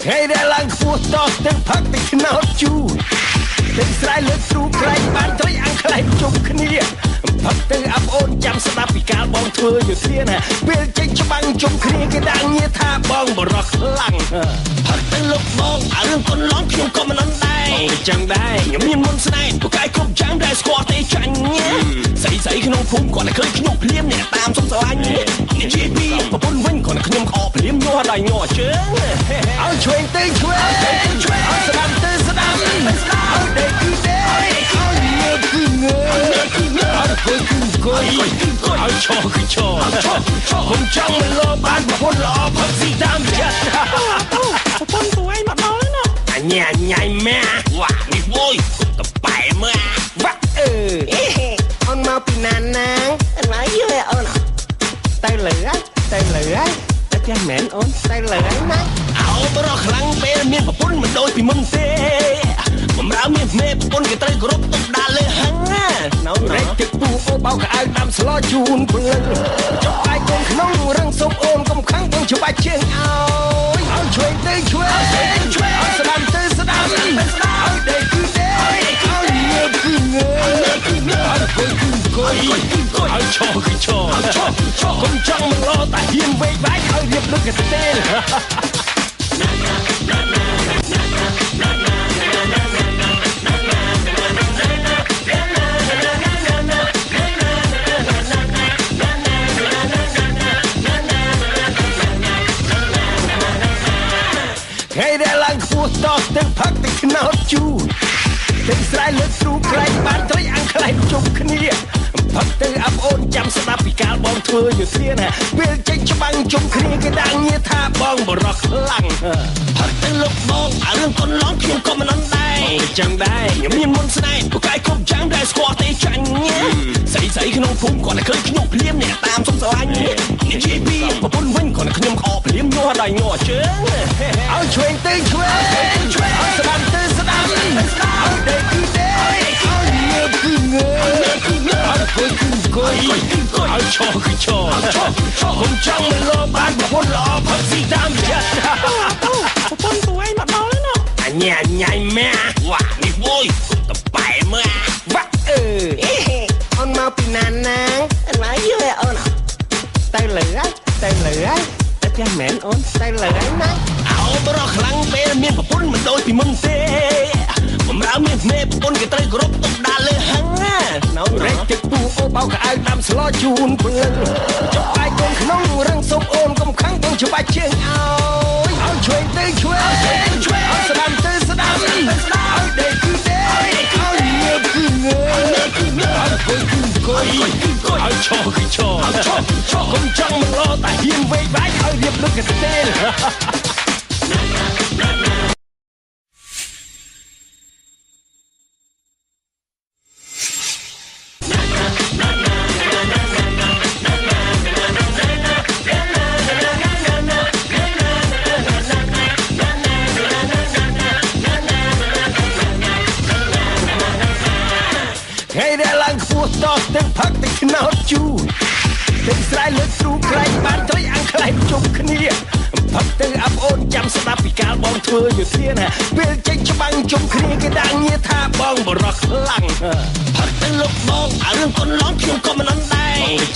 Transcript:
ថ្ងៃដែលឡើងខ្ពស់តោះទាំងផឹកទាំងខ្នោតជូរទាំងស្រែលើកទ្រូក្រែងបានត្រីអាំងខ្លែងជុំគ្នាផឹកទៅអាប់អូនចាំស្ដាប់ពីកាលបងធ្វើយុធានពេលចេញច្បាំងជុំគ្នាគេដាក់ងារថាបងបរោះខ្លាំងផឹកទៅលោកបងអារឿងកូនឡងខ្ញុំក៏មិនអន់ដែរបងចឹងដែរខ្ញុំមានមុនស្នេហ៍ពូកែគ្រប់យ៉ាងដែលស្គាល់ទេចាញ់ស្អីក្នុងភូមិគាត់តែឃើញខ្ញុំភ្លាមអ្នកតាមសុំស្រឡាញ់និយាយពីប្រពន្ធវិញគាត់ខ្ញុំខកភ្លាមញ័រដៃញ័រជើងឲ្យឆ្វេងទៅឆ្វេងឲ្យស្ដាំទៅស្ដាំឲ្យដេកគឺដេកឲ្យងើបគឺងើបឲ្យអង្គុយគឺអង្គុយឲ្យឈរគឺឈរខ្ញុំចង់មិនលោបានប្រពន្ធល្អផឹកស៊ីតាមចិត្តប្រពន្ធទួយមកដល់ណាអញ៉ៃម៉ែវ៉ានេះវយតបែមើវ៉ាអូនមកពីណាណាអត់មកយូរអូនទៅលើហើយតែផ្ទះមែនអូនទៅលើហើយណាអោបរោះខ្លាំងពេលមានប្រពន្ធមិនដូចពីមុនទេបំរើមានមេប្រពន្ធគេត្រូវគោរពទុកដាក់លើហឹងណានៅរែកទឹកពូអូបោកកៅដាំស្លោជូនព្រលឹងចុកឯកូនក្នុងរឹងសុំអូនកុំខឹងបងច្បាច់ជើងឲ្យឆ្វេងទៅឆ្វេងឲ្យស្ដាំទៅស្ដាំឲ្យដេកគឺដេកឲ្យងើបគឺងើបឲ្យអង្គុយគឺអង្គុយឲ្យឈរគឺឈរកុំចង់មិនលោតែហ៊ានវេកបែកឲ្យរៀបលឹកកទេថ្ងៃដែលឡើងខ្ពស់តោះទាំងផឹកទាំងខ្នោតជូរទាំងស្រែលើកទ្រូក្រែងបានត្រីអាំងខ្លែងជុំគ្នាផឹកទៅអាប់អូនចាំស្ដាប់ពីកាលបងធ្វើយុធានពេលចេញច្បាំងជុំគ្នាគេដាក់ងារថាបងបរោះខ្លាំងផឹកទៅលោកបងអារឿងកូនឡងខ្ញុំក៏មិនអន់ដែរបងចឹងដែរខ្ញុំមានមុនស្នេហ៍ពូកែគ្រប់យ៉ាងដែលស្គាល់ទេចាញ់ស្អីក្នុងភូមិគាត់តែឃើញខ្ញុំភ្លាមអ្នកតាមសុំស្រឡាញ់និយាយពីប្រពន្ធវិញគាត់ខ្ញុំខកភ្លាមញ័រដៃញ័រជើងឲ្យឆ្វេងទៅឆ្វេងឲ្យស្ដាំទៅស្ដាំឲ្យដេកគឺដេកឲ្យងើបគឺងើបឲ្យអង្គុយគឺអង្គុយឲ្យឈរគឺឈរខ្ញុំចង់មិនលោបានប្រពន្ធល្អផឹកស៊ីតាមចិត្តប្រពន្ធទួយមកដល់ណាអញ៉ៃម៉ែវ៉ានេះវយតបែមើវ៉ាអូនមកពីណាណាអត់មកយូរអូនទៅលើហើយតែផ្ទះមែនអូនទៅលើហើយណាអោបរោះខ្លាំងពេលមានប្រពន្ធមិនដូចពីមុនទេបំរើមានមេប្រពន្ធគេត្រូវគោរពទុកដាក់លើហឹងណានៅរែកទឹកពូអូបោកកៅដាំស្លោជូនព្រលឹងចុកឯកូនក្នុងរឹងសុំអូនកុំខឹងបងច្បាច់ជើងឲ្យឆ្វេងទៅឆ្វេងឲ្យស្ដាំទៅស្ដាំឲ្យដេកគឺដេកឲ្យងើបគឺងើបឲ្យអង្គុយគឺអង្គុយឲ្យឈរគឺឈរកុំចង់មិនលោតែហ៊ានវេកបែកឲ្យរៀបលឹកកទេថ្ងៃដែលឡើងខ្ពស់តោះទាំងផឹកទាំងខ្នោតជូរទាំងស្រែលើកទ្រូក្រែងបានត្រីអាំងខ្លែងជុំគ្នាផឹកទៅអាប់អូនចាំស្ដាប់ពីកាលបងធ្វើយុធានពេលចេញច្បាំងជុំគ្នាគេដាក់ងារថាបងបរោះខ្លាំងផឹកទៅលោកបងអារឿងកូនឡងខ្ញុំក៏មិនអន់ដែរ